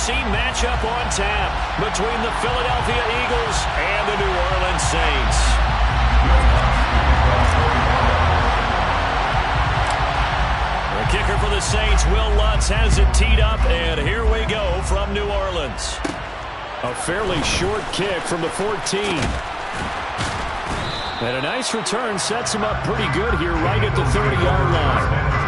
see matchup on tap between the Philadelphia Eagles and the New Orleans Saints. The kicker for the Saints, Will Lutz, has it teed up, and here we go from New Orleans. A fairly short kick from the 14. And a nice return sets him up pretty good here right at the 30-yard line.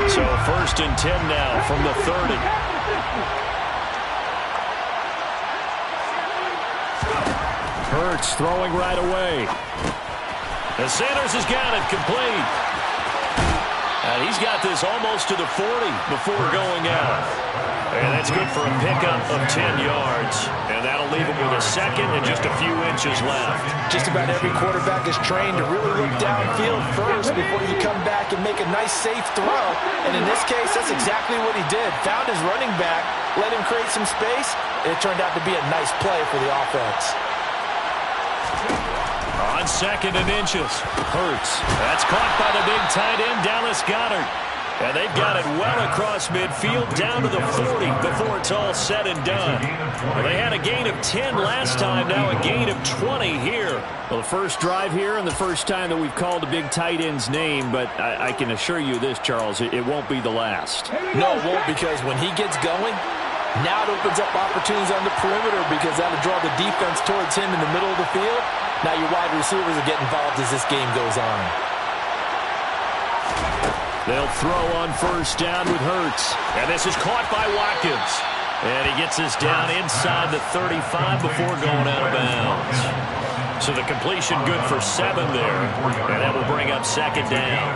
So 1st and 10 now from the 30. Hurts throwing right away. And Sanders has got it complete. And he's got this almost to the 40 before going out. And that's good for a pickup of 10 yards. And that'll leave him with a second and just a few inches left. Just about every quarterback is trained to really look downfield first before you come back and make a nice, safe throw. And in this case, that's exactly what he did. Found his running back, let him create some space, and it turned out to be a nice play for the offense. On 2nd and inches, Hurts. That's caught by the big tight end, Dallas Goedert. And they've got it well across midfield down to the 40 before it's all said and done. Well, they had a gain of 10 last time, now a gain of 20 here. Well, the first drive here and the first time that we've called a big tight end's name, but I can assure you this, Charles, it won't be the last. No, it won't, because when he gets going, now it opens up opportunities on the perimeter because that'll draw the defense towards him in the middle of the field. Now your wide receivers will get involved as this game goes on. They'll throw on 1st down with Hurts. And this is caught by Watkins. And he gets this down inside the 35 before going out of bounds. So the completion good for 7 there. And that will bring up 2nd down.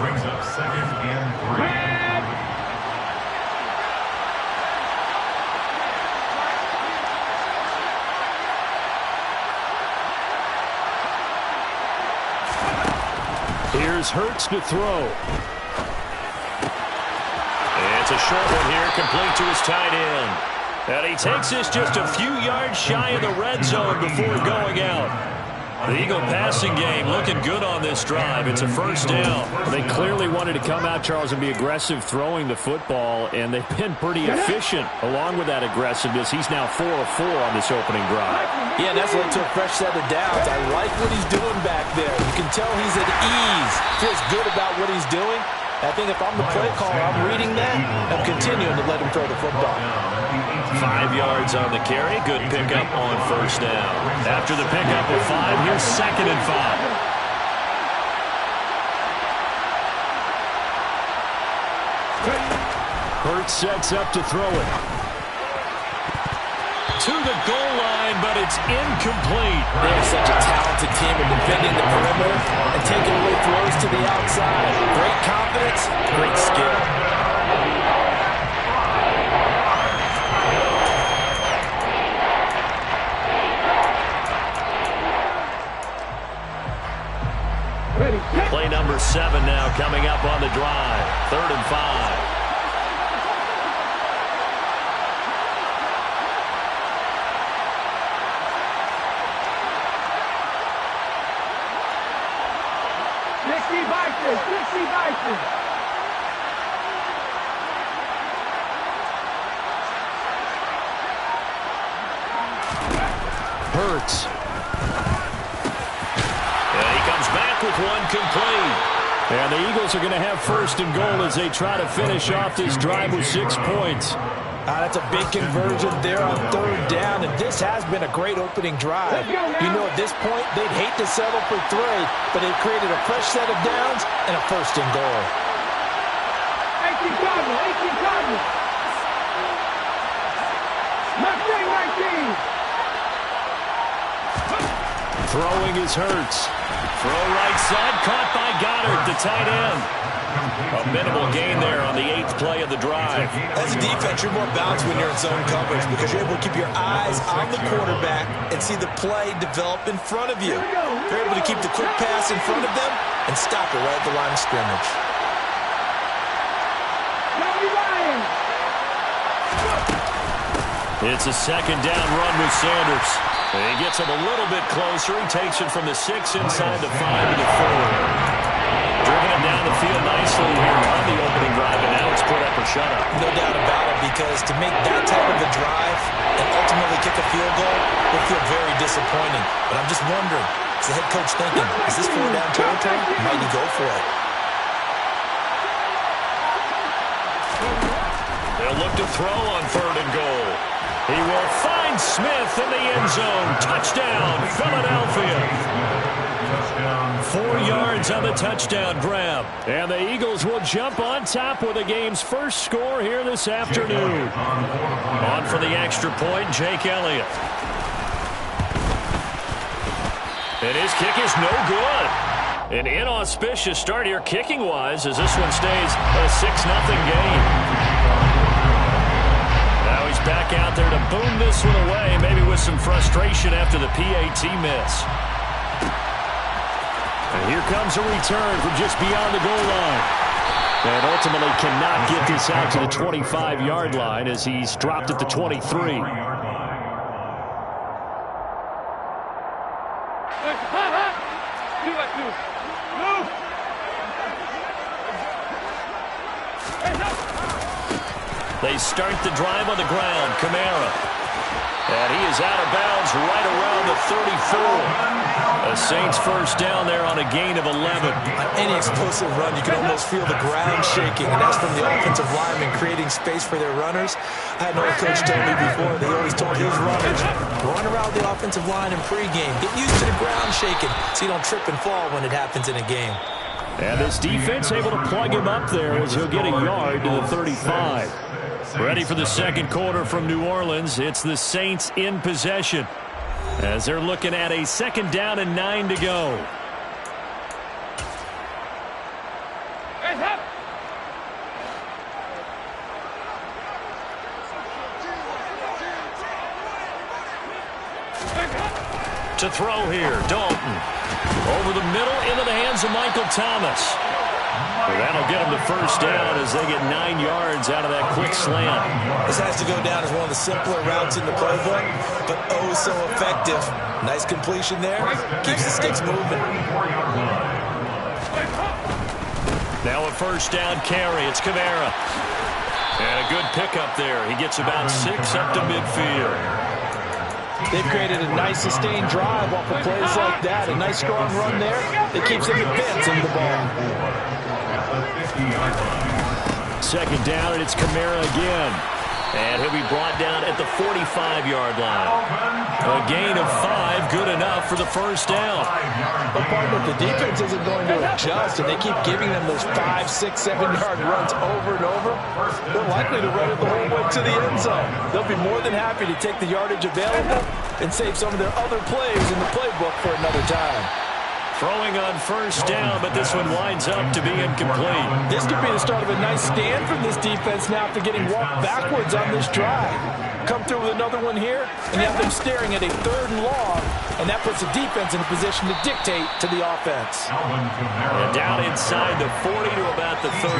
Brings up 2nd and 3. Here's Hurts to throw. It's a short one here, complete to his tight end. And he takes this just a few yards shy of the red zone before going out. The Eagle passing game looking good on this drive. It's a 1st down. They clearly wanted to come out, Charles, and be aggressive throwing the football, and they've been pretty efficient along with that aggressiveness. He's now 4 of 4 on this opening drive. Yeah, and that's led to a fresh set of downs. I like what he's doing back there. You can tell he's at ease. Feels good about what he's doing. I think if I'm the play caller, I'm reading that. I'm continuing to let him throw the football. 5 yards on the carry. Good pickup on 1st down. After the pickup of 5, here's 2nd and 5. Hurts sets up to throw it. To the goal line, but it's incomplete. They're such a talented team at defending the perimeter and taking away throws to the outside. Great confidence, great skill. Play number 7 now coming up on the drive. 3rd and 5. Hurts. And he comes back with one complete. And the Eagles are going to have 1st and goal as they try to finish off this drive with 6 points. That's a big conversion there on 3rd down, and this has been a great opening drive. You know, at this point, they'd hate to settle for 3, but they've created a fresh set of downs and a 1st and goal. 18 Cardinals. 19. Throwing is Hurts. Throw right side, caught by Goedert, the tight end. A minimal gain there on the 8th play of the drive. As a defense, you're more balanced when you're in zone coverage because you're able to keep your eyes on the quarterback and see the play develop in front of you. You're able to keep the quick pass in front of them and stop it right at the line of scrimmage. Johnny Ryan. 19. It's a second down run with Sanders. He gets him a little bit closer. He takes it from the 6 inside the 5 to the 4. Driven it down the field nicely here on the opening drive, and now it's put up or shut up. No doubt about it, because to make that type of a drive and ultimately kick a field goal would feel very disappointing. But I'm just wondering, is the head coach thinking, is this 4-down territory? Might he go for it? They'll look to throw on 3rd and goal. He will find Smith in the end zone. Touchdown, Philadelphia. 4 yards on the touchdown grab. And the Eagles will jump on top with the game's first score here this afternoon. On for the extra point, Jake Elliott. And his kick is no good. An inauspicious start here kicking-wise as this one stays a 6-0 game. Now he's back out there to boom this one away, maybe with some frustration after the PAT miss. And here comes a return from just beyond the goal line. And ultimately cannot get this out to the 25-yard line as he's dropped at the 23. They start the drive on the ground. Kamara. And he is out of bounds right around the 34. A Saints first down there on a gain of 11. On any explosive run, you can almost feel the ground shaking, and that's from the offensive linemen creating space for their runners. I had an old coach tell me before, they always told his runners, run around the offensive line in pregame. Get used to the ground shaking so you don't trip and fall when it happens in a game. And this defense able to plug him up there as he'll get a yard to the 35. Ready for the second quarter from New Orleans. It's the Saints in possession as they're looking at a 2nd down and 9 to go. To throw here, Dalton. Over the middle into the hands of Michael Thomas. Well, that'll get them the first down as they get 9 yards out of that quick slant. This has to go down as one of the simpler routes in the playbook, but oh so effective. Nice completion there. Keeps the sticks moving. Now a first down carry. It's Kamara. And a good pickup there. He gets about 6 up to midfield. They've created a nice sustained drive off of plays like that. A nice strong run there that keeps them advancing the ball. 2nd down, and it's Kamara again. And he'll be brought down at the 45-yard line. A gain of 5, good enough for the first down. But partner, the defense isn't going to adjust, and they keep giving them those 5, 6, 7-yard runs over and over. They're likely to run it the whole way to the end zone. They'll be more than happy to take the yardage available and save some of their other plays in the playbook for another time. Throwing on first down, but this one winds up to be incomplete. This could be the start of a nice stand from this defense now after getting walked backwards on this drive. Come through with another one here, and you have them staring at a 3rd and long, and that puts the defense in a position to dictate to the offense. And down inside the 40 to about the 38.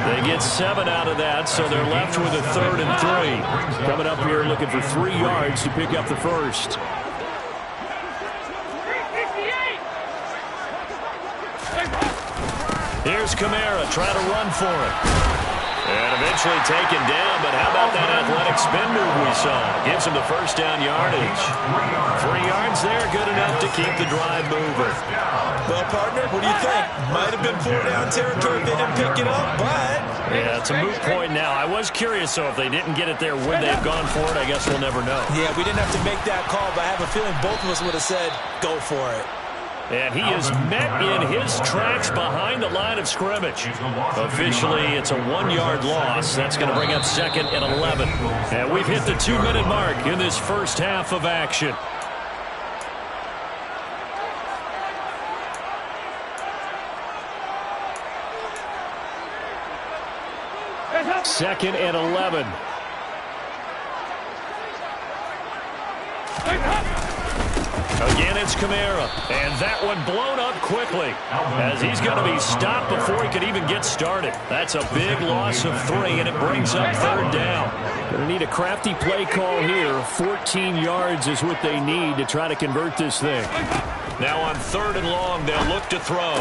They get 7 out of that, so they're left with a 3rd and 3. Coming up here looking for 3 yards to pick up the first. Here's Kamara trying to run for it. And eventually taken down, but how about that athletic spin move we saw? Gives him the first down yardage. 3 yards there, good enough to keep the drive moving. Well, partner, what do you think? Might have been 4-down territory if they didn't pick it up, but... Yeah, it's a moot point now. I was curious, though, if they didn't get it there, would they have gone for it? I guess we'll never know. Yeah, we didn't have to make that call, but I have a feeling both of us would have said, go for it. And he is met in his tracks behind the line of scrimmage. Officially, it's a 1-yard loss. That's going to bring up 2nd and 11. And we've hit the 2-minute mark in this first half of action. Second and 11. Again, it's Kamara. And that one blown up quickly as he's going to be stopped before he could even get started. That's a big loss of 3, and it brings up 3rd down. Going to need a crafty play call here. 14 yards is what they need to try to convert this thing. Now on 3rd and long, they'll look to throw.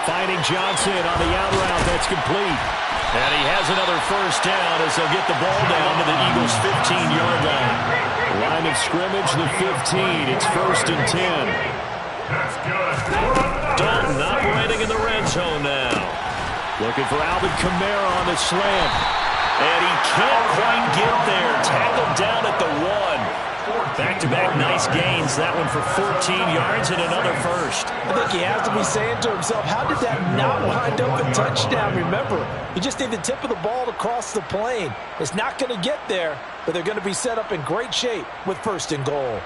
Finding Johnson on the out route. That's complete. And he has another 1st down as they'll get the ball down to the Eagles' 15-yard line. Line of scrimmage, the 15. It's 1st and 10. That's good. Dalton operating in the red zone now. Looking for Alvin Kamara on the slant. And he can't quite get there. Tackled down at the 1. Back-to-back nice gains. That one for 14 yards and another 1st. I think he has to be saying to himself, how did that not wind up a touchdown? Remember, you just need the tip of the ball to cross the plane. It's not going to get there, but they're going to be set up in great shape with 1st and goal.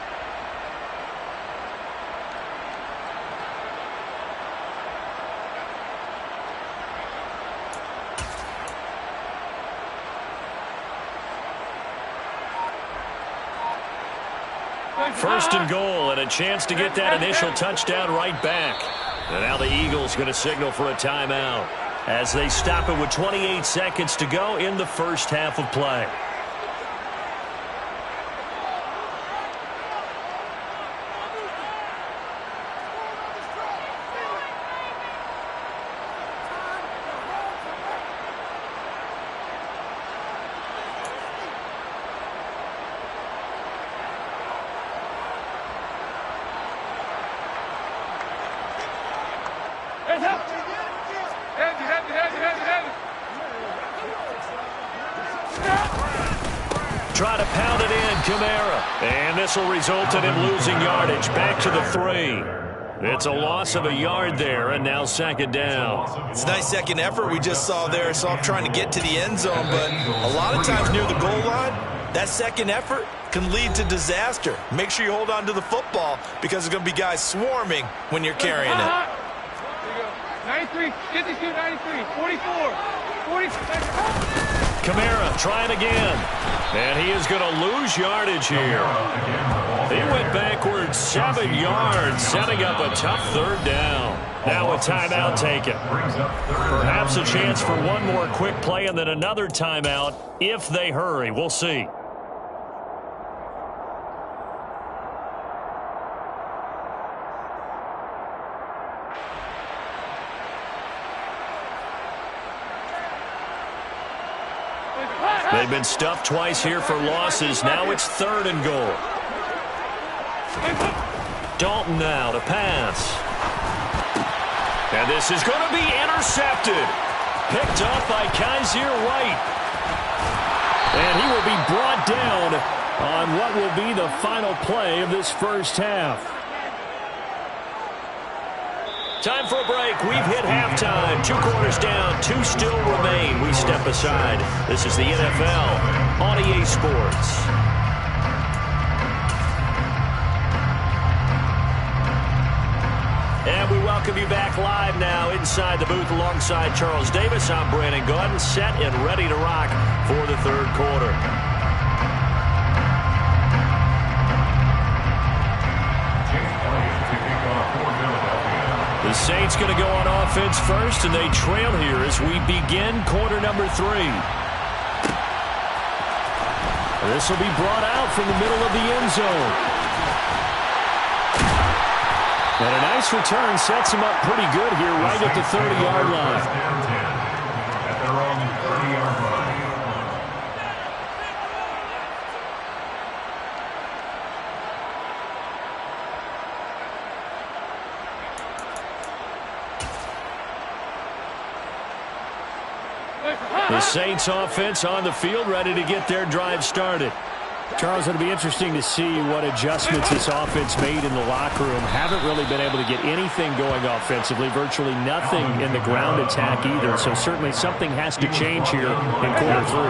First and goal, and a chance to get that initial touchdown right back. And now the Eagles going to signal for a timeout as they stop it with 28 seconds to go in the 1st half of play. Try to pound it in, Kamara. And this will result in him losing yardage. Back to the 3. It's a loss of a yard there, and now 2nd down. It's a nice second effort we just saw there. So I'm trying to get to the end zone, but a lot of times near the goal line, that second effort can lead to disaster. Make sure you hold on to the football because there's going to be guys swarming when you're carrying it. 93, 52, 93, 44, 46. Kamara trying again. And he is going to lose yardage here. He went backwards 7 yards, setting up a tough 3rd down. Now a timeout taken. Perhaps a chance for one more quick play and then another timeout if they hurry. We'll see. They've been stuffed twice here for losses. Now it's 3rd and goal. Dalton now to pass. And this is going to be intercepted. Picked off by Kaiser White. And he will be brought down on what will be the final play of this 1st half. Time for a break. We've hit halftime. 2 quarters down. 2 still remain. We step aside. This is the NFL on EA Sports. And we welcome you back live now inside the booth alongside Charles Davis. I'm Brandon Gaudin, set and ready to rock for the 3rd quarter. The Saints going to go on offense first, and they trail here as we begin quarter number 3. This will be brought out from the middle of the end zone. And a nice return sets him up pretty good here right at the 30-yard line. At their own 30-yard line. The Saints offense on the field, ready to get their drive started. Charles, it'll be interesting to see what adjustments this offense made in the locker room. Haven't really been able to get anything going offensively, virtually nothing in the ground attack either. So certainly something has to change here in quarter 3.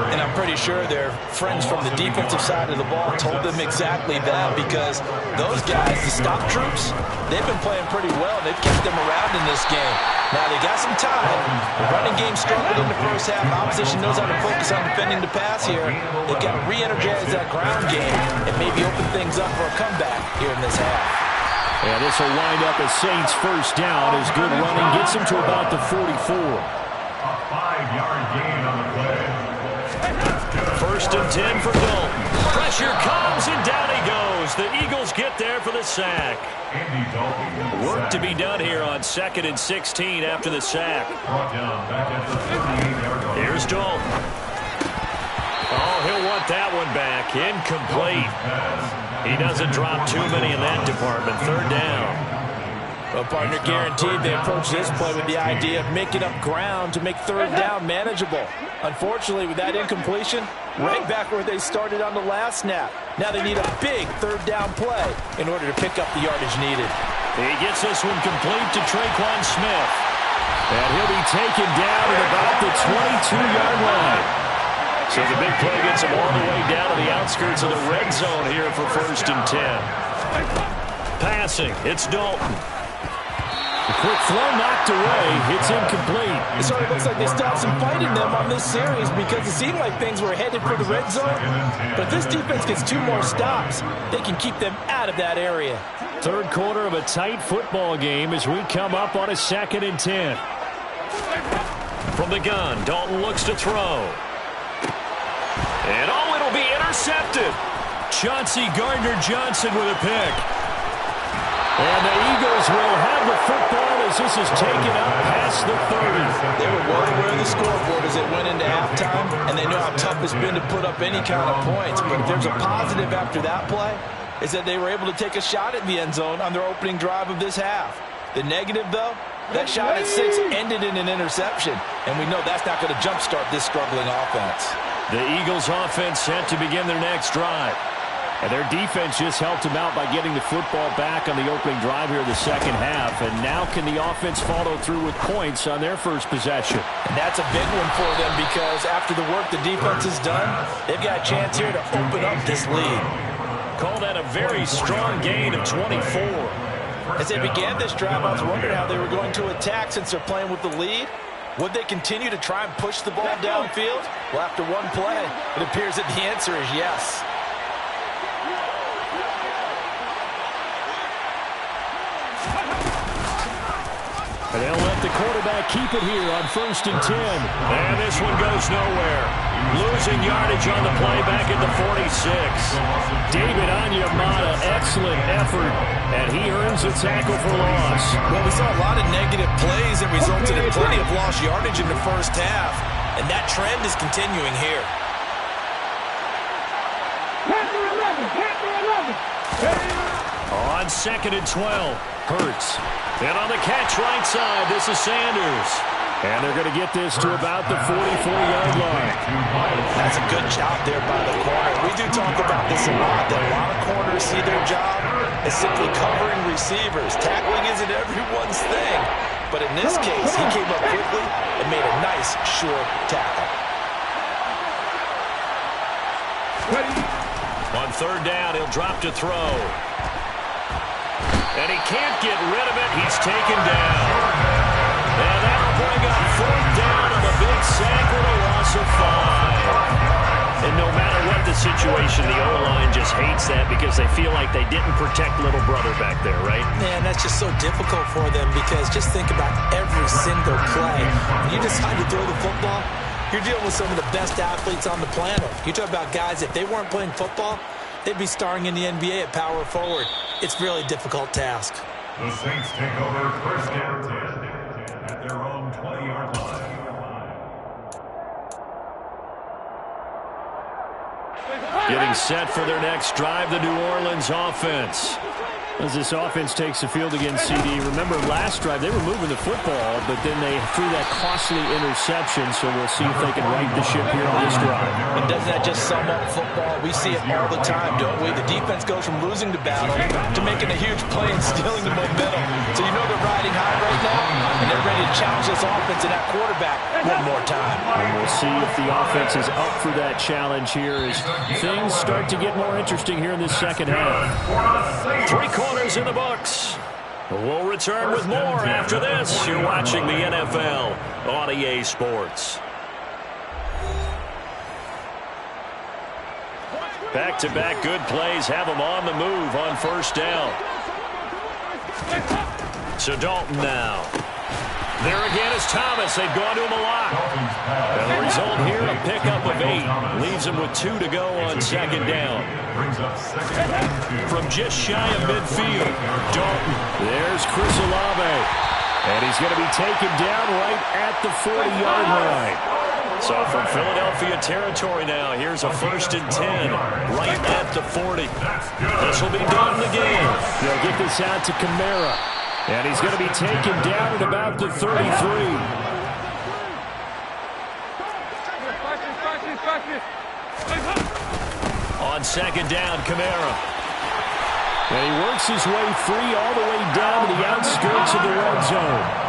And I'm pretty sure their friends from the defensive side of the ball told them exactly that, because those guys, the stop troops, they've been playing pretty well. They've kept them around in this game. Now, they got some time. The running game struggled in the first half. Opposition knows how to focus on defending the pass here. They've got to re-energize utilize that ground game and maybe open things up for a comeback here in this half. And this will wind up as Saints first down as good running gets him to about the 44. A 5-yard gain on the play. First and 10 for Dalton. Pressure comes, and down he goes. The Eagles get there for the sack. Andy Dalton. Work to be done here on 2nd and 16 after the sack. Brought down back at the 38-yard line. Here's Dalton. Oh, he'll want that one back. Incomplete. He doesn't drop too many in that department. 3rd down. Well, partner, guaranteed they approach this play with the idea of making up ground to make 3rd down manageable. Unfortunately, with that incompletion, right back where they started on the last snap. Now they need a big 3rd down play in order to pick up the yardage needed. He gets this one complete to Traquan Smith. And he'll be taken down at about the 22-yard line. So the big play gets him all the way down to the outskirts of the red zone here for 1st and 10. Passing, it's Dalton. The quick throw knocked away. It's incomplete. It sort of looks like they stopped some fight in them on this series because it seemed like things were headed for the red zone. But if this defense gets 2 more stops, they can keep them out of that area. 3rd quarter of a tight football game as we come up on a 2nd and 10. From the gun, Dalton looks to throw. And oh, it'll be intercepted. Chauncey Gardner-Johnson with a pick. And the Eagles will have the football as this is taken up past the 30. They were well aware of the scoreboard as they went into halftime, and they know how tough it's been to put up any kind of points. But if there's a positive after that play, is that they were able to take a shot at the end zone on their opening drive of this half. The negative, though, that shot at 6 ended in an interception, and we know that's not going to jumpstart this struggling offense. The Eagles offense set to begin their next drive. And their defense just helped them out by getting the football back on the opening drive here in the second half. And now can the offense follow through with points on their first possession? And that's a big one for them because after the work the defense has done, they've got a chance here to open up this lead. Call that a very strong gain of 24. As they began this drive, I was wondering how they were going to attack since they're playing with the lead. Would they continue to try and push the ball downfield? Well, after one play, it appears that the answer is yes. And they'll let the quarterback keep it here on 1st and 10. And this one goes nowhere. Losing yardage on the play back at the 46. David Onyemata, excellent effort, and he earns a tackle for loss. Well, we saw a lot of negative plays that resulted in plenty of lost yardage in the first half, and that trend is continuing here. On 2nd and 12, Hurts. And on the catch right side, this is Sanders. And they're going to get this to about the 44-yard line. That's a good job there by the corner. We do talk about this a lot, that a lot of corners see their job as simply covering receivers. Tackling isn't everyone's thing. But in this case, he came up quickly and made a nice, short tackle. On 3rd down, he'll drop to throw. And he can't get rid of it. He's taken down. And that'll bring up 4th down and a big sack with a loss of 5. And no matter what the situation, the O-line just hates that because they feel like they didn't protect little brother back there, right? Man, that's just so difficult for them because just think about every single play. When you decide to throw the football, you're dealing with some of the best athletes on the planet. You talk about guys, if they weren't playing football, they'd be starring in the NBA at power forward. It's a really difficult task. The Saints take over 1st and 10 at their own 20-yard line. Getting set for their next drive, the New Orleans offense. As this offense takes the field against CD, remember last drive they were moving the football, but then they threw that costly interception, so we'll see if they can right the ship here on this drive. And doesn't that just sum up football? We see it all the time, don't we? The defense goes from losing the battle to making a huge play and stealing the momentum. So you know they're riding high right now, and they're ready to challenge this offense and that quarterback one more time. And we'll see if the offense is up for that challenge here as things start to get more interesting here in this second half. 3 quarters in the books. We'll return with more after this. You're watching the NFL on EA Sports. Back-to-back good plays have them on the move on first down. So Dalton now. There again is Thomas. They've gone to him a lot. And the result here, a pickup of 8. Leaves him with 2 to go on second down. From just shy of midfield, Dalton. There's Chris Olave. And he's going to be taken down right at the 40-yard line. So from Philadelphia territory now, here's a 1st and 10 right at the 40. This will be Dalton again. They'll get this out to Kamara. And he's going to be taken down at about the 33. On second down, Kamara. And he works his way free all the way down to the outskirts of the red zone.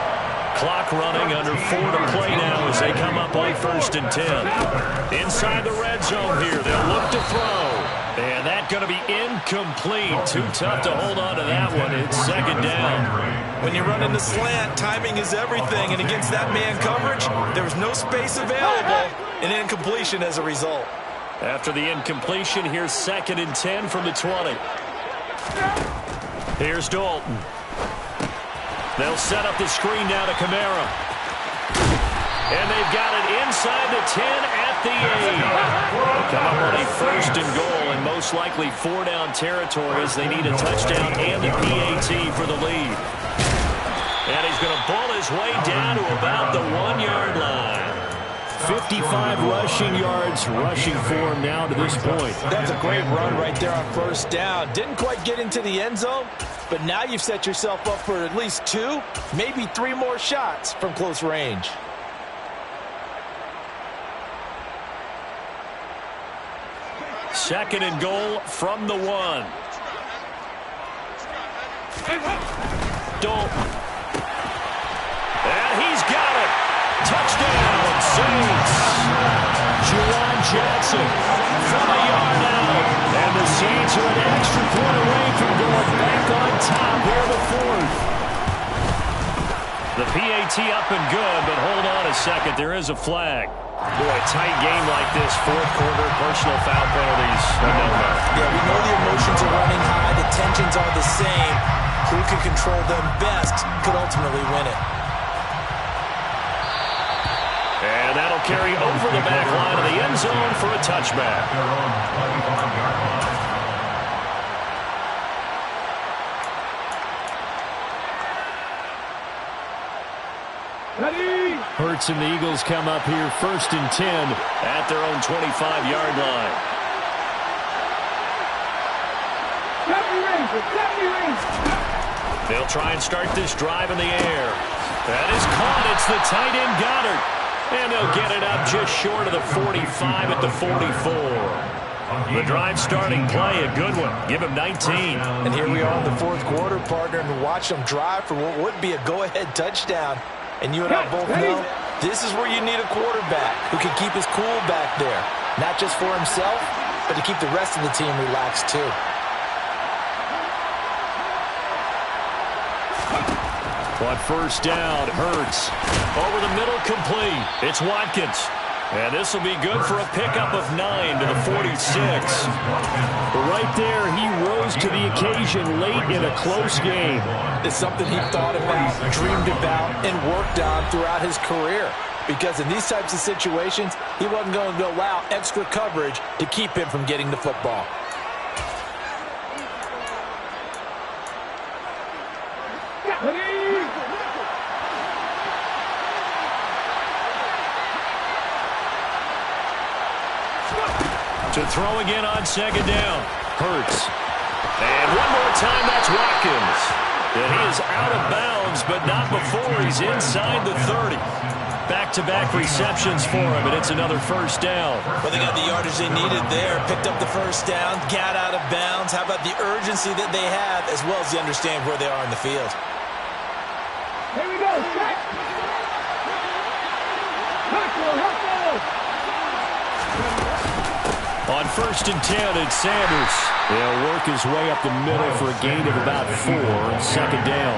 Clock running, under 4 to play now as they come up on 1st and 10. Inside the red zone here, they'll look to throw. And that's going to be incomplete. Too tough to hold on to that one. It's second down. When you run in the slant, timing is everything. And against that man coverage, there was no space available. An incompletion as a result. After the incompletion, here's 2nd and 10 from the 20. Here's Dalton. They'll set up the screen now to Kamara. And they've got it inside the 10 at the 8. Come up on a 1st and goal, and most likely 4-down territory as they need a touchdown and a PAT for the lead. And he's going to pull his way down to about the 1-yard line. 55 rushing yards rushing for him now to this point. That's a great run right there on 1st down. Didn't quite get into the end zone, but now you've set yourself up for at least 2, maybe 3 more shots from close range. Second and goal from the 1. Dalton. And he's got it. Touchdown, Saints. Juwan Johnson from a yard out. And the Saints are an extra point away from going back on top here in the 4th. The PAT up and good, but hold on a second. There is a flag. Boy, a tight game like this, 4th quarter, personal foul penalties. Yeah, we know the emotions are running high. The tensions are the same. Who can control them best could ultimately win it. And that'll carry over the back line of the end zone for a touchback. Hurts and the Eagles come up here 1st and 10 at their own 25-yard line. They'll try and start this drive in the air. That is caught. It's the tight end Goddard. And they'll get it up just short of the 45 at the 44. The drive starting play, a good one. Give him 19. And here we are in the 4th quarter, partner, and watch them drive for what would be a go-ahead touchdown. And you and I both know this is where you need a quarterback who can keep his cool back there. Not just for himself, but to keep the rest of the team relaxed too. On 1st down, Hurts. Over the middle, complete. It's Watkins. And this will be good for a pickup of 9 to the 46. Right there, he rose to the occasion late in a close game. It's something he thought about, dreamed about, and worked on throughout his career. Because in these types of situations, he wasn't going to allow extra coverage to keep him from getting the football. To throw again on second down. Hurts. And one more time, that's Watkins. And he is out of bounds, but not before he's inside the 30. Back-to-back receptions for him, and it's another 1st down. Well, they got the yardage they needed there. Picked up the 1st down, got out of bounds. How about the urgency that they have, as well as the understand where they are in the field? Here we go. On 1st and 10, it's Sanders. He'll work his way up the middle for a gain of about 4 and second down.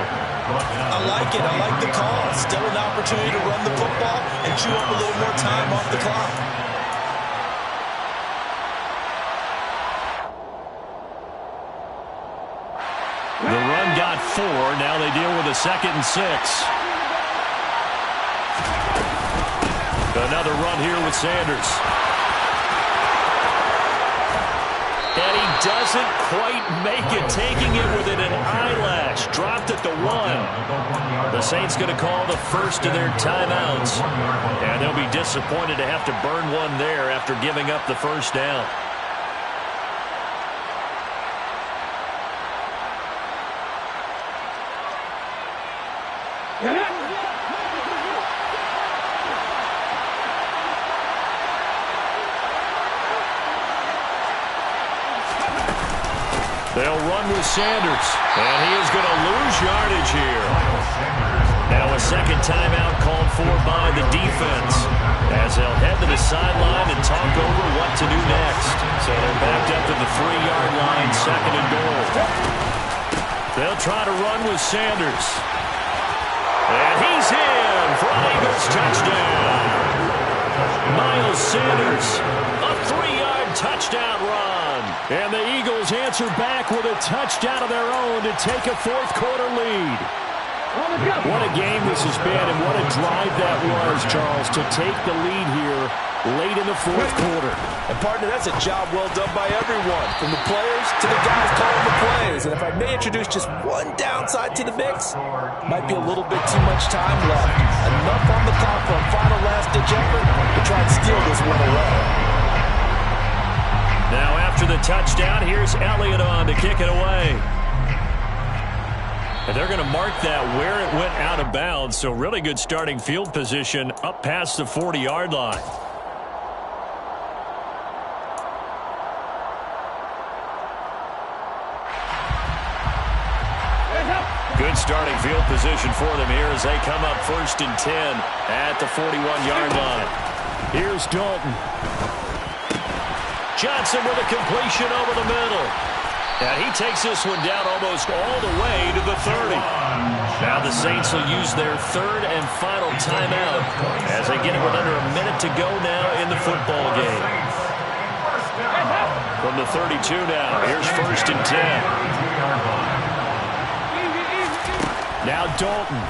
I like it. I like the call. Still an opportunity to run the football and chew up a little more time off the clock. 4. Now they deal with a 2nd and 6. Another run here with Sanders. And he doesn't quite make it, taking it within an eyelash. Dropped at the 1. The Saints going to call the first of their timeouts. And they'll be disappointed to have to burn one there after giving up the first down. They'll run with Sanders, and he is going to lose yardage here. Now a second timeout called for by the defense as they'll head to the sideline and talk over what to do next. So they're backed up to the 3-yard line, 2nd and goal. They'll try to run with Sanders. And he's in for an Eagles touchdown. Miles Sanders, a 3-yard touchdown run. And the Eagles answer back with a touchdown of their own to take a fourth-quarter lead. What a game this has been, and what a drive that was, Charles, to take the lead here late in the fourth quarter. And, partner, that's a job well done by everyone, from the players to the guys calling the plays. And if I may introduce just one downside to the mix, might be a little bit too much time left. Enough on the clock for a final last-ditch effort to try and steal this one away. Now after the touchdown, here's Elliott on to kick it away. And they're going to mark that where it went out of bounds, so really good starting field position up past the 40-yard line. Good starting field position for them here as they come up 1st and 10 at the 41-yard line. Here's Dalton. Johnson with a completion over the middle. And he takes this one down almost all the way to the 30. Now the Saints will use their 3rd and final timeout as they get it with under a minute to go now in the football game. From the 32 now, here's 1st and 10. Now Dalton.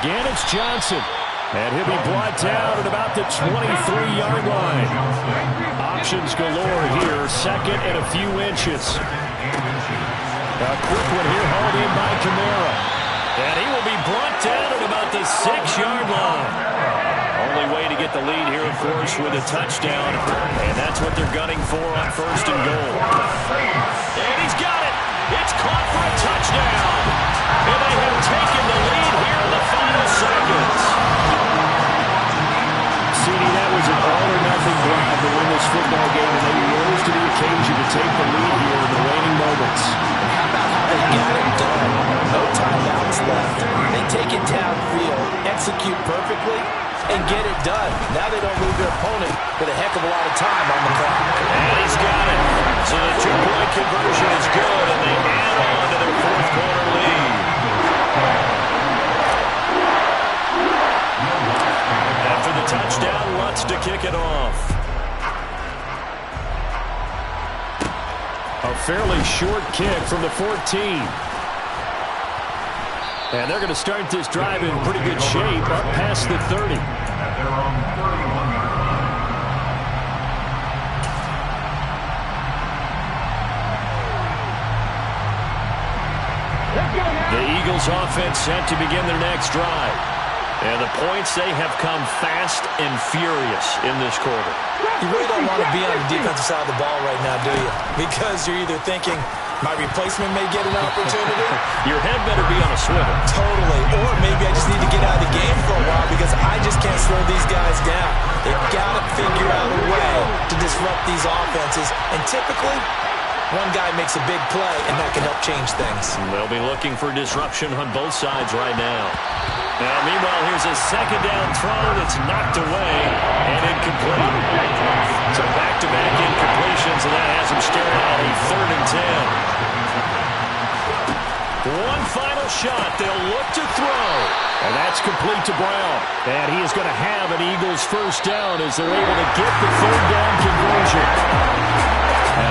Again, it's Johnson. And he'll be brought down at about the 23-yard line. Options galore here. 2nd and a few inches. A quick one here, hauled in by Kamara. And he will be brought down at about the 6-yard line. Only way to get the lead here, of course, with a touchdown. And that's what they're gunning for on 1st and goal. And he's got it. It's caught for a touchdown. And they have taken the lead here in the final seconds. CD, that was an all-or-nothing drive to win this football game, and they rose to the occasion to take the lead here in the waning moments. How about how they got it done? No timeouts left. They take it downfield, execute perfectly, and get it done. Now they don't leave their opponent with a heck of a lot of time on the clock. And he's got it. So the 2-point conversion is good, and they add on to their fourth-quarter lead. After the touchdown, Lutz to kick it off. A fairly short kick from the 14. And they're going to start this drive in pretty good shape up past the 30. At their own 31-yard line. The Eagles offense set to begin their next drive. And the points, they have come fast and furious in this quarter. You really don't want to be on the defensive side of the ball right now, do you? Because you're either thinking, my replacement may get an opportunity. Your head better be on a swivel. Totally. Or maybe I just need to get out of the game for a while because I just can't slow these guys down. They've got to figure out a way to disrupt these offenses. And typically, one guy makes a big play, and that can help change things. They'll be looking for disruption on both sides right now. Now, meanwhile, here's a second down throw that's knocked away and incomplete. So back-to-back incompletions, and that has him staring at a 3rd and 10. One final shot. They'll look to throw. And that's complete to Brown. And he is going to have an Eagles first down as they're able to get the 3rd down conversion.